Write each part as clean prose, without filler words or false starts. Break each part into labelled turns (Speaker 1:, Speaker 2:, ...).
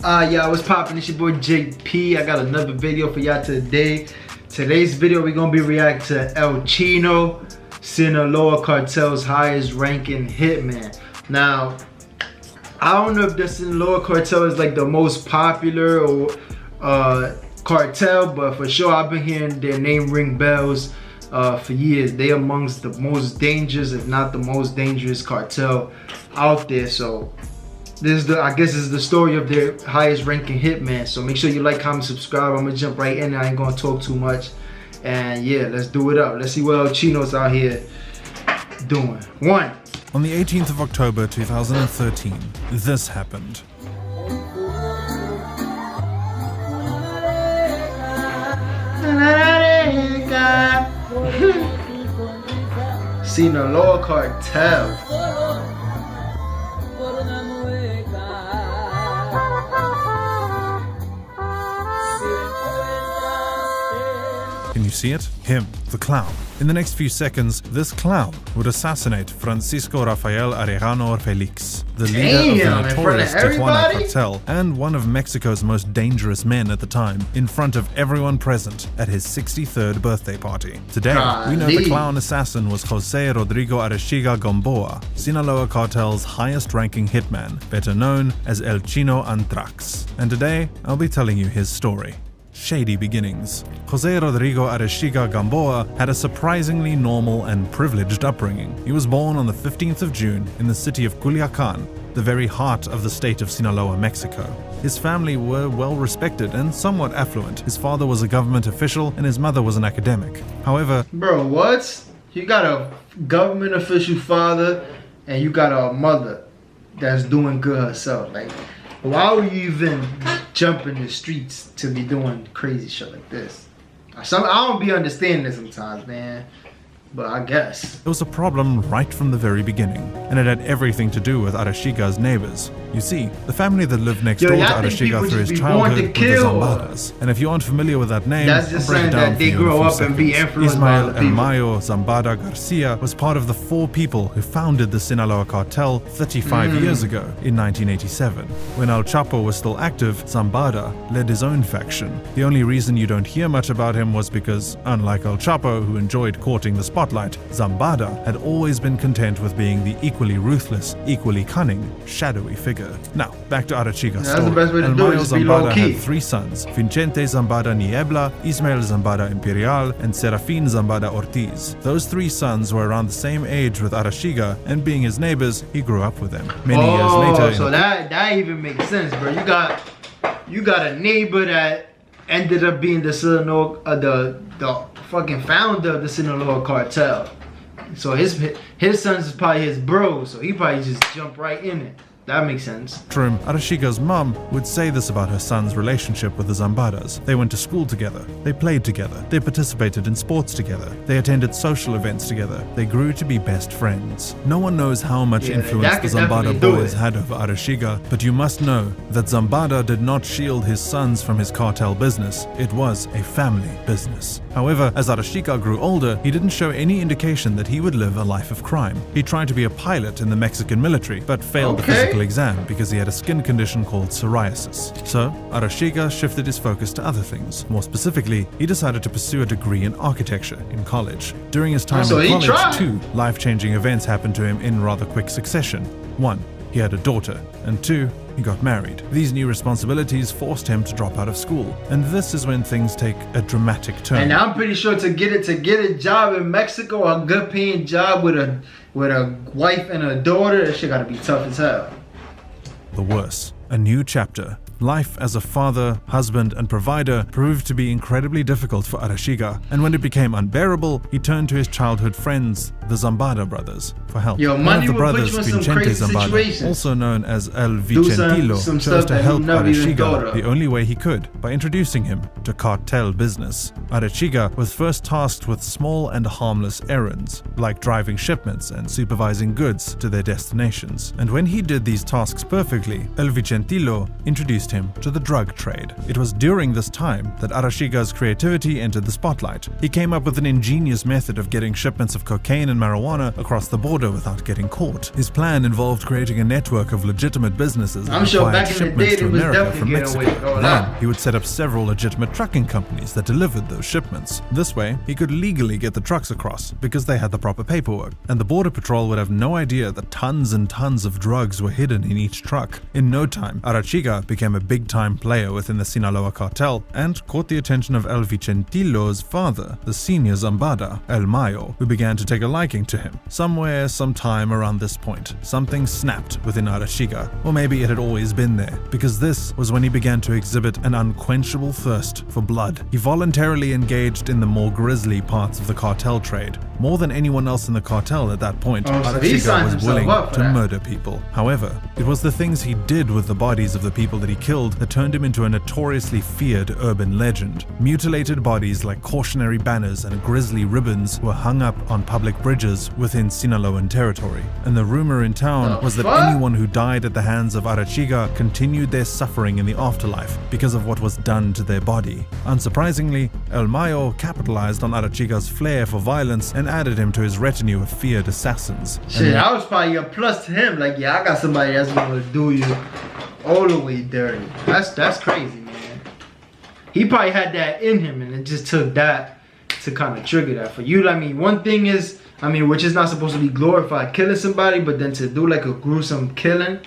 Speaker 1: Yeah, what's poppin'? It's your boy JP. I got another video for y'all today. Today's video, we're gonna be reacting to El Chino, Sinaloa Cartel's highest ranking hitman. Now, I don't know if the Sinaloa Cartel is like the most popular or cartel, but for sure I've been hearing their name ring bells for years. They amongst the most dangerous, if not the most dangerous cartel out there. So this is I guess this is the story of their highest ranking hitman. So make sure you like, comment, subscribe. I'm gonna jump right in. I ain't gonna talk too much. And yeah, let's do it up. Let's see what El Chino's out here doing.
Speaker 2: On the 18th of October 2013, this happened.
Speaker 1: Sinaloa Cartel.
Speaker 2: Can you see it? Him, the clown. In the next few seconds, this clown would assassinate Francisco Rafael Arellano Felix, the leader of the notorious Tijuana cartel and one of Mexico's most dangerous men at the time, in front of everyone present at his 63rd birthday party. Today, we know the clown assassin was Jose Rodrigo Arechiga Gamboa, Sinaloa Cartel's highest-ranking hitman, better known as El Chino Anthrax. And today, I'll be telling you his story. Shady Beginnings. Jose Rodrigo Arechiga Gamboa had a surprisingly normal and privileged upbringing. He was born on the 15th of June in the city of Culiacan, the very heart of the state of Sinaloa, Mexico. His family were well respected and somewhat affluent. His father was a government official and his mother was an academic. However,
Speaker 1: bro, what? You got a government official father and you got a mother that's doing good herself. Like, why would you even jump in the streets to be doing crazy shit like this? I don't be understanding this sometimes, man. But I guess
Speaker 2: it was a problem right from the very beginning, and it had everything to do with Arechiga's neighbors. You see, the family that lived next door to Arechiga through his childhood were the Zambadas. And if you aren't familiar with that name,
Speaker 1: that's just saying that they grow up and be influenced by the people.
Speaker 2: Ismael El Mayo Zambada Garcia was part of the 4 people who founded the Sinaloa Cartel 35 years ago in 1987. When El Chapo was still active, Zambada led his own faction. The only reason you don't hear much about him was because, unlike El Chapo, who enjoyed courting the spotlight, Zambada had always been content with being the equally ruthless, equally cunning, shadowy figure. Now, back to Arechiga's story. El Mayo Zambada had 3 sons, Vicente Zambada Niebla, Ismael Zambada Imperial, and Serafin Zambada Ortiz. Those 3 sons were around the same age with Arechiga, and being his neighbors, he grew up with them. Many years later...
Speaker 1: So that even makes sense, bro. You got a neighbor that ended up being the Sinaloa, the fucking founder of the Sinaloa Cartel. So his sons is probably his bro, so he probably just jumped right in it. That makes sense.
Speaker 2: True. Arechiga's mom would say this about her son's relationship with the Zambadas. They went to school together. They played together. They participated in sports together. They attended social events together. They grew to be best friends. No one knows how much influence the Zambada boys had over Arechiga, but you must know that Zambada did not shield his sons from his cartel business. It was a family business. However, as Arechiga grew older, he didn't show any indication that he would live a life of crime. He tried to be a pilot in the Mexican military, but failed the physical exam because he had a skin condition called psoriasis. So, Arechiga shifted his focus to other things. More specifically, he decided to pursue a degree in architecture in college. During his time in college, 2 life-changing events happened to him in rather quick succession. 1, he had a daughter, and 2, he got married. These new responsibilities forced him to drop out of school, and this is when things take a dramatic turn.
Speaker 1: And I'm pretty sure to get a job in Mexico, a good paying job with a wife and a daughter, that shit gotta be tough as hell.
Speaker 2: The worse. A new chapter. Life as a father, husband, and provider proved to be incredibly difficult for Arechiga, and when it became unbearable, he turned to his childhood friends, the Zambada brothers, for help.
Speaker 1: One
Speaker 2: of the brothers, Vicente Zambada, also known as El Vicentilo, chose to help Arechiga the only way he could, by introducing him to cartel business. Arechiga was first tasked with small and harmless errands, like driving shipments and supervising goods to their destinations. And when he did these tasks perfectly, El Vicentilo introduced him to the drug trade. It was during this time that Arechiga's creativity entered the spotlight. He came up with an ingenious method of getting shipments of cocaine and marijuana across the border without getting caught. His plan involved creating a network of legitimate businesses that
Speaker 1: I'm sure
Speaker 2: acquired
Speaker 1: back in the
Speaker 2: shipments
Speaker 1: day,
Speaker 2: to
Speaker 1: they was
Speaker 2: America
Speaker 1: definitely
Speaker 2: from
Speaker 1: getting
Speaker 2: Mexico.
Speaker 1: away with all
Speaker 2: Then
Speaker 1: that.
Speaker 2: he would set up several legitimate trucking companies that delivered those shipments. This way, he could legally get the trucks across because they had the proper paperwork, and the Border Patrol would have no idea that tons and tons of drugs were hidden in each truck. In no time, Arechiga became a big-time player within the Sinaloa cartel and caught the attention of El Vicentillo's father, the senior Zambada, El Mayo, who began to take a liking to him. Somewhere, sometime around this point, something snapped within Arechiga, or maybe it had always been there, because this was when he began to exhibit an unquenchable thirst for blood. He voluntarily engaged in the more grisly parts of the cartel trade. More than anyone else in the cartel at that point,
Speaker 1: Oh, so he signed
Speaker 2: Arechiga was willing
Speaker 1: himself up for
Speaker 2: to
Speaker 1: that.
Speaker 2: murder people. However, it was the things he did with the bodies of the people that he killed that turned him into a notoriously feared urban legend. Mutilated bodies like cautionary banners and grisly ribbons were hung up on public bridges within Sinaloan territory. And the rumor in town was that anyone who died at the hands of Arechiga continued their suffering in the afterlife because of what was done to their body. Unsurprisingly, El Mayo capitalized on Arechiga's flair for violence and added him to his retinue of feared assassins.
Speaker 1: Shit, I was probably a plus to him. Like, yeah, I got somebody that's gonna do you all the way dirty. That's crazy, man. He probably had that in him, and it just took that to kind of trigger that for you. I mean, one thing is, I mean, which is not supposed to be glorified, killing somebody, but then to do like a gruesome killing,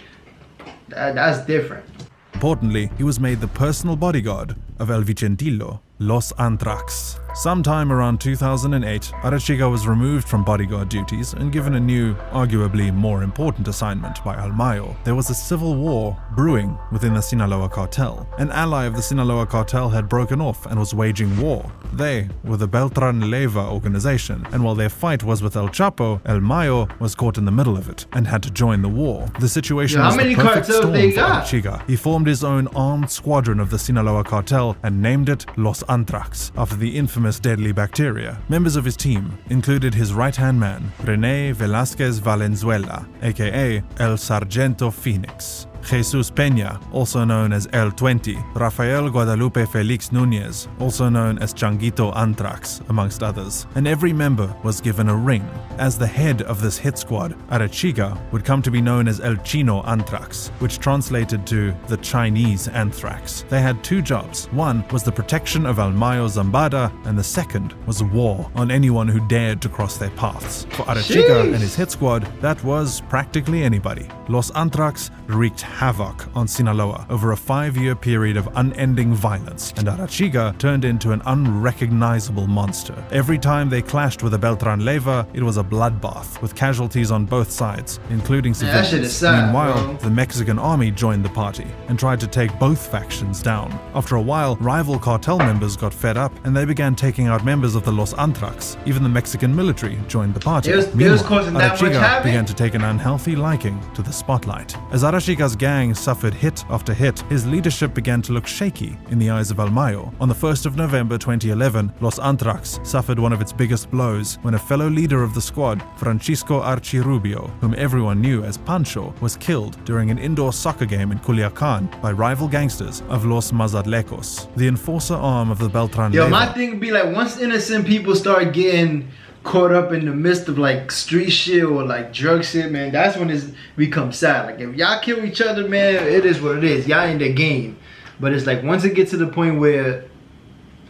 Speaker 1: that's different.
Speaker 2: Importantly, he was made the personal bodyguard of El Vicentillo, Los Anthrax. Sometime around 2008, Arechiga was removed from bodyguard duties and given a new, arguably more important assignment by El Mayo. There was a civil war brewing within the Sinaloa cartel. An ally of the Sinaloa cartel had broken off and was waging war. They were the Beltran Leyva organization, and while their fight was with El Chapo, El Mayo was caught in the middle of it and had to join the war. The situation was the perfect storm for Arechiga. He formed his own armed squadron of the Sinaloa cartel and named it Los Anthrax, after the infamous deadly bacteria. Members of his team included his right-hand man, René Velázquez Valenzuela, aka El Sargento Phoenix, Jesus Peña, also known as El-20, Rafael Guadalupe Felix Núñez, also known as Chino Anthrax, amongst others. And every member was given a ring. As the head of this hit squad, Arechiga would come to be known as El Chino Anthrax, which translated to the Chinese anthrax. They had two jobs. One was the protection of El Mayo Zambada, and the second was war on anyone who dared to cross their paths. For Arechiga and his hit squad, that was practically anybody. Los Anthrax wreaked havoc on Sinaloa over a 5-year period of unending violence, and Arechiga turned into an unrecognizable monster. Every time they clashed with the Beltran Leyva, it was a bloodbath, with casualties on both sides, including civilians. Meanwhile, the Mexican army joined the party and tried to take both factions down. After a while, rival cartel members got fed up, and they began taking out members of the Los Anthrax. Even the Mexican military joined the party. Meanwhile, Arechiga began to take an unhealthy liking to the spotlight. As Arechiga's gang suffered hit after hit, his leadership began to look shaky in the eyes of El Mayo. On the 1st of November 2011, Los Anthrax suffered one of its biggest blows when a fellow leader of the squad, Francisco Archirubio, whom everyone knew as Pancho, was killed during an indoor soccer game in Culiacan by rival gangsters of Los Mazatlecos, the enforcer arm of the Beltran Leyva.
Speaker 1: My thing would be like, once innocent people start getting caught up in the midst of like street shit or like drug shit, man, that's when it becomes sad. Like, if y'all kill each other, man, it is what it is. Y'all in the game. But it's like, once it gets to the point where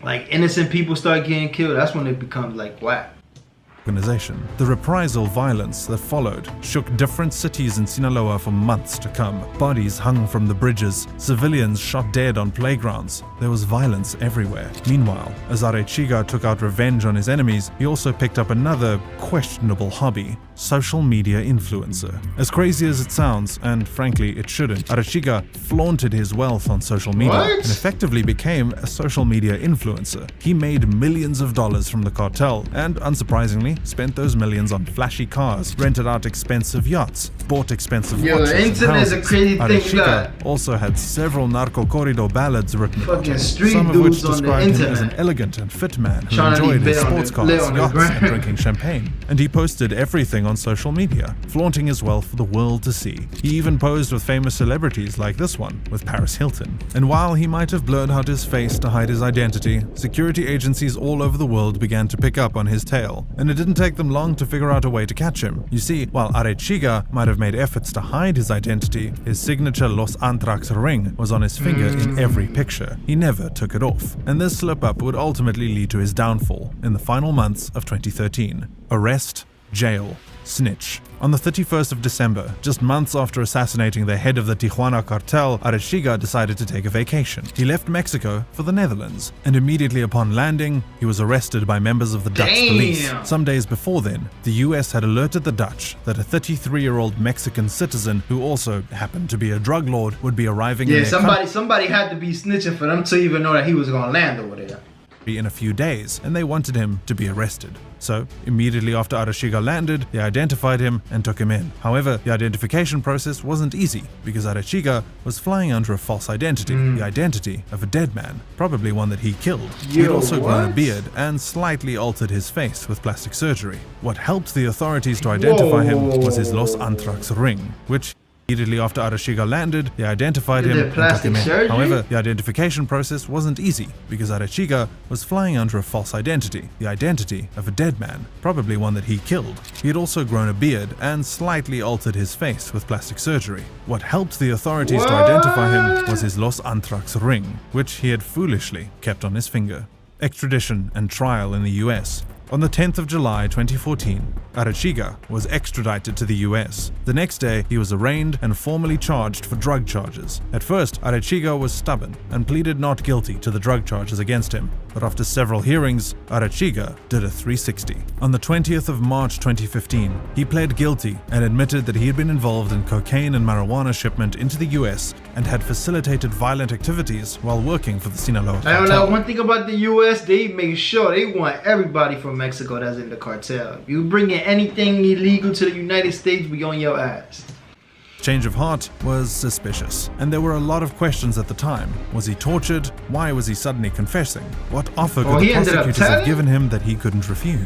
Speaker 1: like innocent people start getting killed, that's when it becomes like whack.
Speaker 2: The reprisal violence that followed shook different cities in Sinaloa for months to come. Bodies hung from the bridges, civilians shot dead on playgrounds. There was violence everywhere. Meanwhile, as Arechiga took out revenge on his enemies, he also picked up another questionable hobby: social media influencer. As crazy as it sounds, and frankly it shouldn't, Arechiga flaunted his wealth on social media and effectively became a social media influencer. He made millions of dollars from the cartel and, unsurprisingly, spent those millions on flashy cars, rented out expensive yachts, bought expensive watches
Speaker 1: the internet is a crazy thing.
Speaker 2: Arechiga also had several narco corrido ballads written about him,
Speaker 1: street
Speaker 2: some of which
Speaker 1: dudes
Speaker 2: described him as an elegant and fit man who enjoyed his sports cars, yachts, and drinking champagne. And he posted everything on social media, flaunting his wealth for the world to see. He even posed with famous celebrities like this one, with Paris Hilton. And while he might have blurred out his face to hide his identity, security agencies all over the world began to pick up on his tale, and it didn't didn't take them long to figure out a way to catch him. You see, while Arechiga might have made efforts to hide his identity, his signature Los Anthrax ring was on his finger in every picture. He never took it off, and this slip-up would ultimately lead to his downfall in the final months of 2013. Arrest, jail, snitch. On the 31st of December, just months after assassinating the head of the Tijuana cartel, Arechiga decided to take a vacation. He left Mexico for the Netherlands, and immediately upon landing, he was arrested by members of the Dutch police. Some days before then, the US had alerted the Dutch that a 33-year-old Mexican citizen who also happened to be a drug lord would be arriving in their
Speaker 1: somebody had to be snitching for them to even know that he was gonna land over there
Speaker 2: in a few days, and they wanted him to be arrested. So, immediately after Arechiga landed, they identified him and took him in. However, the identification process wasn't easy because Arechiga was flying under a false identity, the identity of a dead man, probably one that he killed. He had also grown a beard and slightly altered his face with plastic surgery. What helped the authorities to identify him was his Los Anthrax ring, which immediately after Arechiga landed, they identified him and took him in. However, the identification process wasn't easy because Arechiga was flying under a false identity, the identity of a dead man, probably one that he killed. He had also grown a beard and slightly altered his face with plastic surgery. What helped the authorities to identify him was his Los Anthrax ring, which he had foolishly kept on his finger. Extradition and trial in the US. On the 10th of July 2014, Arechiga was extradited to the US. The next day, he was arraigned and formally charged for drug charges. At first, Arechiga was stubborn and pleaded not guilty to the drug charges against him. But after several hearings, Arechiga did a 360. On the 20th of March 2015, he pled guilty and admitted that he had been involved in cocaine and marijuana shipment into the US and had facilitated violent activities while working for the Sinaloa cartel.
Speaker 1: One thing about the US, they make sure they want everybody from Mexico that's in the cartel. If you bring in anything illegal to the United States, we on your ass.
Speaker 2: Change of heart was suspicious, and there were a lot of questions at the time. Was he tortured? Why was he suddenly confessing? What offer could the prosecutors have given him that he couldn't refuse?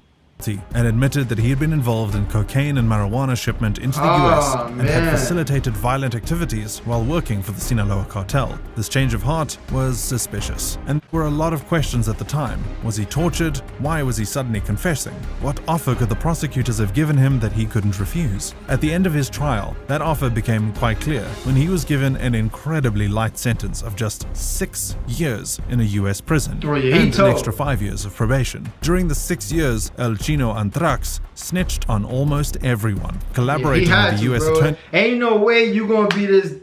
Speaker 2: And admitted that he had been involved in cocaine and marijuana shipment into the US and had facilitated violent activities while working for the Sinaloa cartel. This change of heart was suspicious, and there were a lot of questions at the time. Was he tortured? Why was he suddenly confessing? What offer could the prosecutors have given him that he couldn't refuse? At the end of his trial, that offer became quite clear when he was given an incredibly light sentence of just 6 years in a US prison and an extra 5 years of probation. During the 6 years, Chino Anthrax snitched on almost everyone, collaborating with the US attorney.
Speaker 1: Ain't no way you gonna be this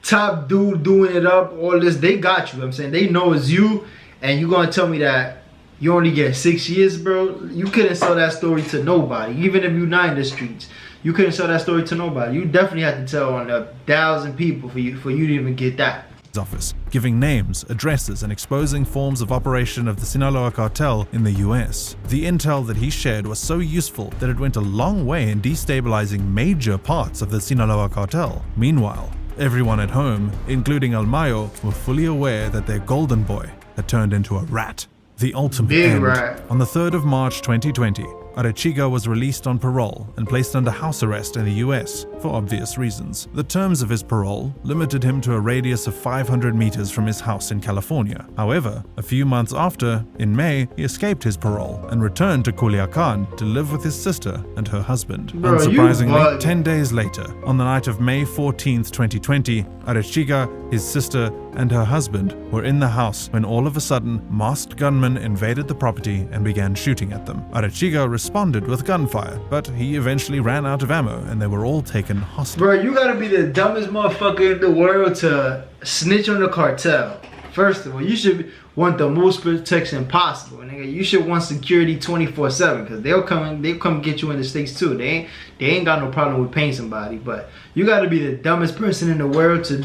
Speaker 1: top dude doing it up, all this. They got you, I'm saying. They know it's you, and you gonna tell me that you only get 6 years, bro? You couldn't sell that story to nobody, even if you're not in the streets. You couldn't sell that story to nobody. You definitely had to tell on 1,000 people for you to even get that.
Speaker 2: Office, giving names, addresses, and exposing forms of operation of the Sinaloa cartel in the US. The intel that he shared was so useful that it went a long way in destabilizing major parts of the Sinaloa cartel. Meanwhile, everyone at home, including El Mayo, were fully aware that their golden boy had turned into a rat. The ultimate end. On the 3rd of March 2020, Arechiga was released on parole and placed under house arrest in the US for obvious reasons. The terms of his parole limited him to a radius of 500 meters from his house in California. However, a few months after, in May, he escaped his parole and returned to Culiacan to live with his sister and her husband. Unsurprisingly, 10 days later, on the night of May 14th, 2020, Arechiga, his sister, and her husband were in the house when all of a sudden, masked gunmen invaded the property and began shooting at them. Arechiga responded with gunfire, but he eventually ran out of ammo and they were all taken hostage.
Speaker 1: Bro, you gotta be the dumbest motherfucker in the world to snitch on the cartel. First of all, you should want the most protection possible, nigga. You should want security 24/7, because they'll come get you in the States too. They ain't got no problem with paying somebody, but you gotta be the dumbest person in the world to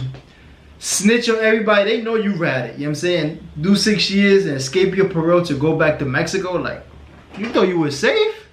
Speaker 1: snitch on everybody. They know you ratted, you know what I'm saying? Do 6 years and escape your parole to go back to Mexico. Like, you thought you were safe?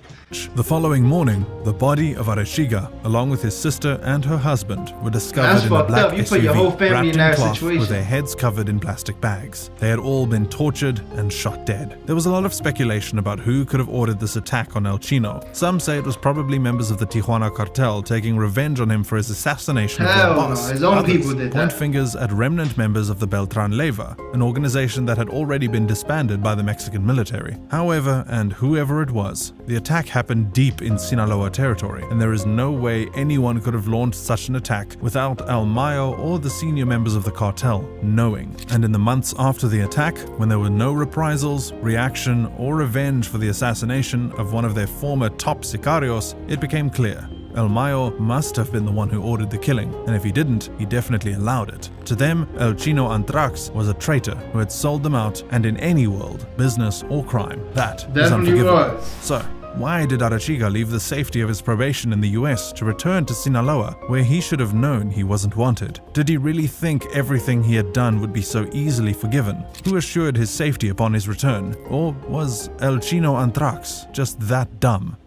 Speaker 2: The following morning, the body of Arechiga, along with his sister and her husband, were discovered in a black SUV wrapped in cloth with their heads covered in plastic bags. They had all been tortured and shot dead. There was a lot of speculation about who could have ordered this attack on El Chino. Some say it was probably members of the Tijuana cartel taking revenge on him for his assassination of their boss.
Speaker 1: His own people did that.
Speaker 2: Point fingers at remnant members of the Beltran Leyva, an organization that had already been disbanded by the Mexican military. However, and whoever it was, the attack happened happened deep in Sinaloa territory, and there is no way anyone could have launched such an attack without El Mayo or the senior members of the cartel knowing. And in the months after the attack, when there were no reprisals, reaction, or revenge for the assassination of one of their former top sicarios, it became clear. El Mayo must have been the one who ordered the killing, and if he didn't, he definitely allowed it. To them, El Chino Anthrax was a traitor who had sold them out, and in any world, business or crime, that is unforgivable. So, why did Arechiga leave the safety of his probation in the US to return to Sinaloa, where he should have known he wasn't wanted? Did he really think everything he had done would be so easily forgiven? Who assured his safety upon his return? Or was El Chino Anthrax just that dumb?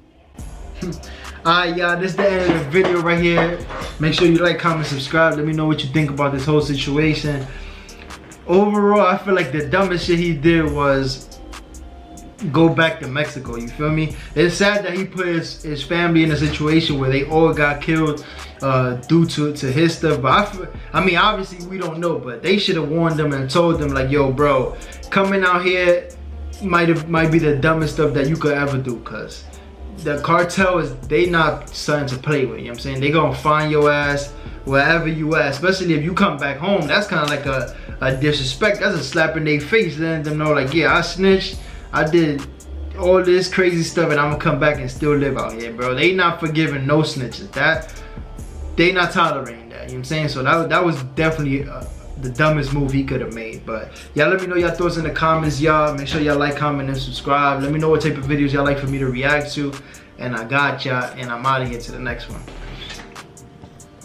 Speaker 1: Alright, y'all, this is the end of the video right here. Make sure you like, comment, subscribe. Let me know what you think about this whole situation. Overall, I feel like the dumbest shit he did was go back to Mexico, you feel me? It's sad that he put his family in a situation where they all got killed due to his stuff. But I mean, obviously we don't know, but they should have warned them and told them like, yo bro, coming out here might be the dumbest stuff that you could ever do, cause the cartel they not something to play with, you know what I'm saying? They gonna find your ass wherever you at, especially if you come back home. That's kind of like a disrespect. That's a slap in their face, letting them know like, yeah, I snitched, I did all this crazy stuff, and I'm gonna come back and still live out here, bro. They not forgiving no snitches. They not tolerating that, you know what I'm saying? So that was definitely the dumbest move he could have made. But y'all let me know your thoughts in the comments, y'all. Make sure y'all like, comment, and subscribe. Let me know what type of videos y'all like for me to react to. And I got y'all, and I'm out of here to the next one.